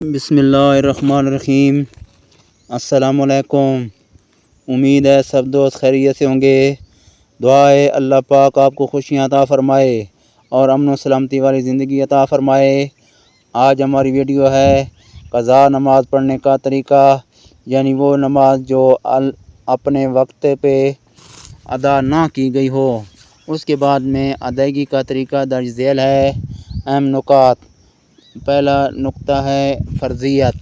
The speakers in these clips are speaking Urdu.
بسم اللہ الرحمن الرحیم۔ السلام علیکم۔ امید ہے سب دوست خیریت سے ہوں گے۔ دعا ہے اللہ پاک آپ کو خوشیاں عطا فرمائے اور امن و سلامتی والی زندگی عطا فرمائے۔ آج ہماری ویڈیو ہے قضا نماز پڑھنے کا طریقہ، یعنی وہ نماز جو اپنے وقت پہ ادا نہ کی گئی ہو، اس کے بعد میں ادائیگی کا طریقہ درج ذیل ہے۔ اہم نکات۔ پہلا نقطہ ہے فرضیت۔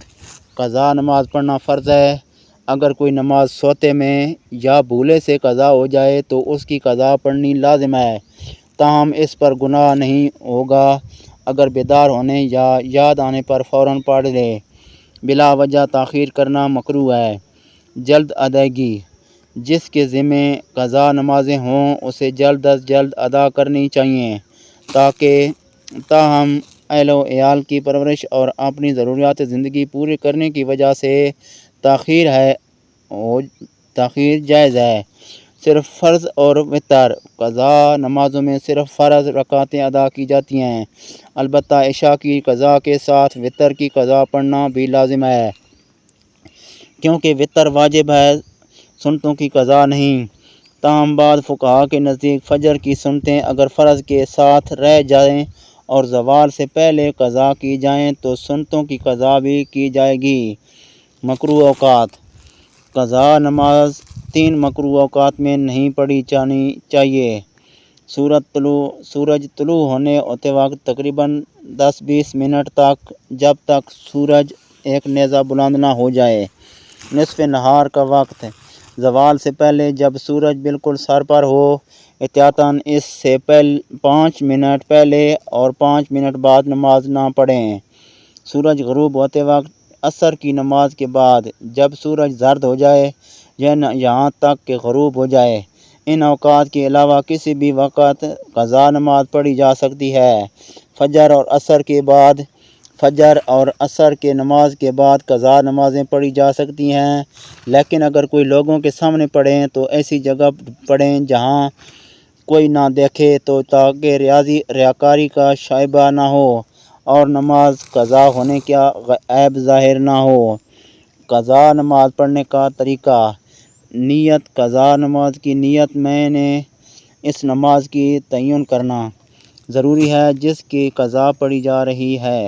قضا نماز پڑھنا فرض ہے۔ اگر کوئی نماز سوتے میں یا بھولے سے قضا ہو جائے تو اس کی قضا پڑھنی لازم ہے، تاہم اس پر گناہ نہیں ہوگا اگر بیدار ہونے یا یاد آنے پر فوراً پڑھ لے۔ بلا وجہ تاخیر کرنا مکروہ ہے۔ جلد ادائیگی۔ جس کے ذمہ قضا نمازیں ہوں اسے جلد از جلد ادا کرنی چاہیے تاہم اہل و عیال کی پرورش اور اپنی ضروریات زندگی پوری کرنے کی وجہ سے تاخیر جائز ہے۔ صرف فرض اور وتر۔ قضا نمازوں میں صرف فرض رکعتیں ادا کی جاتی ہیں، البتہ عشاء کی قضا کے ساتھ وتر کی قضا پڑھنا بھی لازم ہے، کیونکہ وتر واجب ہے، سنتوں کی قضا نہیں۔ تاہم بعض فقہا کے نزدیک فجر کی سنتیں اگر فرض کے ساتھ رہ جائیں اور زوال سے پہلے قضا کی جائیں تو سنتوں کی قضا بھی کی جائے گی۔ مکروہ اوقات۔ قضا نماز 3 مکروہ اوقات میں نہیں پڑھی جانی چاہیے۔ سورج طلوع ہونے ہوتے وقت تقریباً 10-20 منٹ تک، جب تک سورج ایک نیزہ بلند نہ ہو جائے۔ نصف نہار کا وقت۔ زوال سے پہلے جب سورج بالکل سر پر ہو، احتیاطاً اس سے 5 منٹ پہلے اور 5 منٹ بعد نماز نہ پڑھیں۔ سورج غروب ہوتے وقت عصر کی نماز کے بعد، جب سورج زرد ہو جائے یہاں تک کہ غروب ہو جائے۔ ان اوقات کے علاوہ کسی بھی وقت قضا نماز پڑھی جا سکتی ہے۔ فجر اور عصر کے نماز کے بعد قضا نمازیں پڑھی جا سکتی ہیں، لیکن اگر کوئی لوگوں کے سامنے پڑھیں تو ایسی جگہ پڑھیں جہاں کوئی نہ دیکھے تاکہ ریاکاری کا شائبہ نہ ہو اور نماز قضا ہونے کا عیب ظاہر نہ ہو۔ قضا نماز پڑھنے کا طریقہ۔ نیت۔ قضا نماز کی نیت میں نے اس نماز کی تعین کرنا ضروری ہے جس کی قضا پڑھی جا رہی ہے۔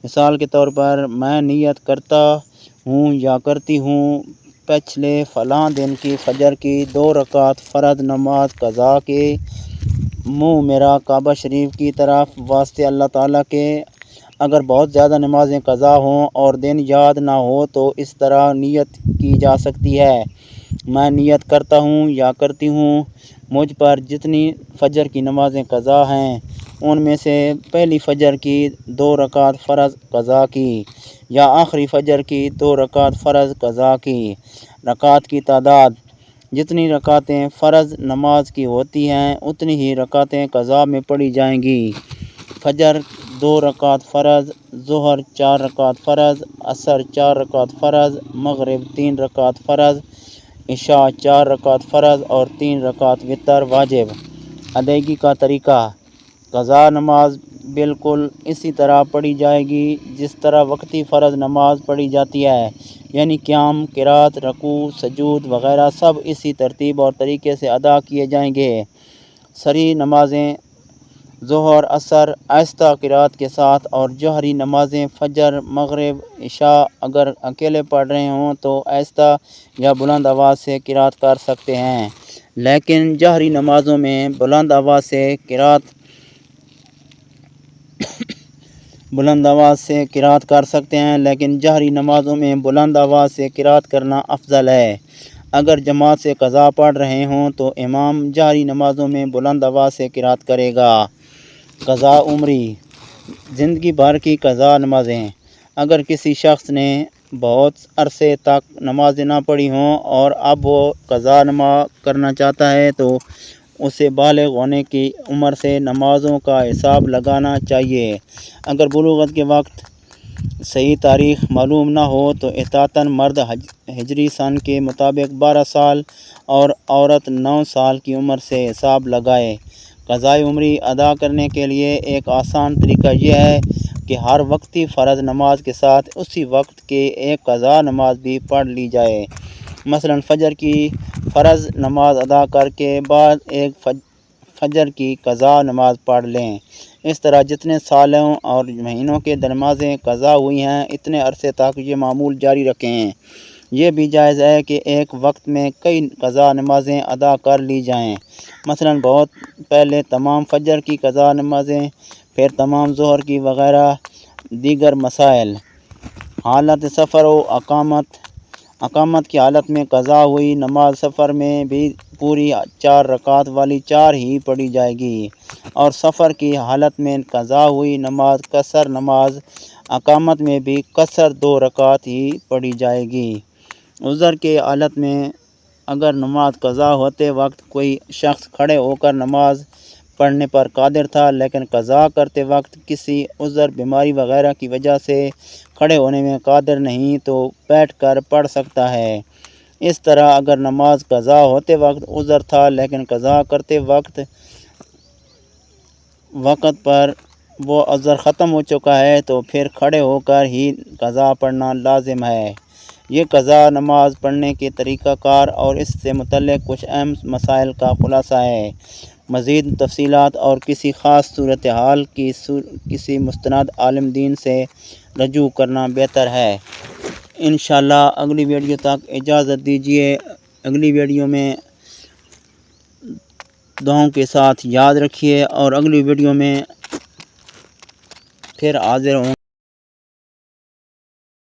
مثال کے طور پر میں نیت کرتا ہوں یا کرتی ہوں پچھلے فلاں دن کی فجر کی 2 رکعت فرض نماز قضا کے منہ میرا کعبہ شریف کی طرف واسطے اللہ تعالیٰ کے۔ اگر بہت زیادہ نمازیں قضا ہوں اور دن یاد نہ ہو تو اس طرح نیت کی جا سکتی ہے۔ میں نیت کرتا ہوں یا کرتی ہوں مجھ پر جتنی فجر کی نمازیں قضا ہیں ان میں سے پہلی فجر کی 2 رکعت فرض قضا کی یا آخری فجر کی 2 رکعت فرض قضا کی۔ رکعت کی تعداد۔ جتنی رکعتیں فرض نماز کی ہوتی ہیں اتنی ہی رکعتیں قضا میں پڑھی جائیں گی۔ فجر 2 رکعت فرض، ظہر 4 رکعت فرض، عصر 4 رکعت فرض، مغرب 3 رکعت فرض، عشاء 4 رکعت فرض اور 3 رکعت وتر واجب۔ ادائیگی کا طریقہ۔ قضا نماز بالکل اسی طرح پڑھی جائے گی جس طرح وقتی فرض نماز پڑھی جاتی ہے، یعنی قیام، قرات، رکوع، سجود وغیرہ سب اسی ترتیب اور طریقے سے ادا کیے جائیں گے۔ سری نمازیں ظہر، عصر آہستہ قرات کے ساتھ اور جہری نمازیں فجر، مغرب، عشاء اگر اکیلے پڑھ رہے ہوں تو آہستہ یا بلند آواز سے قرات کر سکتے ہیں، لیکن جہری نمازوں میں بلند آواز سے قرات کرنا افضل ہے۔ اگر جماعت سے قضا پڑھ رہے ہوں تو امام جہری نمازوں میں بلند آواز سے قرات کرے گا۔ قضا عمری۔ زندگی بھر کی قضا نمازیں۔ اگر کسی شخص نے بہت عرصے تک نمازیں نہ پڑھی ہوں اور اب وہ قضا کرنا چاہتا ہے تو اسے بالغ ہونے کی عمر سے نمازوں کا حساب لگانا چاہیے۔ اگر بلوغت کے وقت صحیح تاریخ معلوم نہ ہو تو احتیاطاً مرد ہجری سن کے مطابق 12 سال اور عورت 9 سال کی عمر سے حساب لگائے۔ قضائے عمری ادا کرنے کے لیے ایک آسان طریقہ یہ ہے کہ ہر وقتی فرض نماز کے ساتھ اسی وقت کے ایک قضا نماز بھی پڑھ لی جائے۔ مثلا فجر کی فرض نماز ادا کر کے بعد ایک فجر کی قضا نماز پڑھ لیں۔ اس طرح جتنے سالوں اور مہینوں کے نمازیں قضا ہوئی ہیں اتنے عرصے تک یہ معمول جاری رکھیں۔ یہ بھی جائز ہے کہ ایک وقت میں کئی قضا نمازیں ادا کر لی جائیں، مثلا بہت پہلے تمام فجر کی قضا نمازیں، پھر تمام ظہر کی وغیرہ دیگر مسائل۔ حالت سفر و اقامت کی حالت میں قضا ہوئی نماز سفر میں بھی پوری 4 رکعت والی 4 ہی پڑھی جائے گی، اور سفر کی حالت میں قضا ہوئی نماز قصر نماز اقامت میں بھی قصر 2 رکعت ہی پڑھی جائے گی۔ عذر کی حالت میں اگر نماز قضا ہوتے وقت کوئی شخص کھڑے ہو کر نماز پڑھنے پر قادر تھا لیکن قضا کرتے وقت کسی عذر بیماری وغیرہ کی وجہ سے کھڑے ہونے میں قادر نہیں تو بیٹھ کر پڑھ سکتا ہے۔ اس طرح اگر نماز قضا ہوتے وقت عذر تھا لیکن قضا کرتے وقت پر وہ عذر ختم ہو چکا ہے تو پھر کھڑے ہو کر ہی قضا پڑھنا لازم ہے۔ یہ قضا نماز پڑھنے کے طریقہ کار اور اس سے متعلق کچھ اہم مسائل کا خلاصہ ہے۔ مزید تفصیلات اور کسی خاص صورتحال کی کسی مستند عالم دین سے رجوع کرنا بہتر ہے۔ انشاءاللہ اگلی ویڈیو تک اجازت دیجیے۔ اگلی ویڈیو میں دعاؤں کے ساتھ یاد رکھیے اور اگلی ویڈیو میں پھر حاضر ہوں۔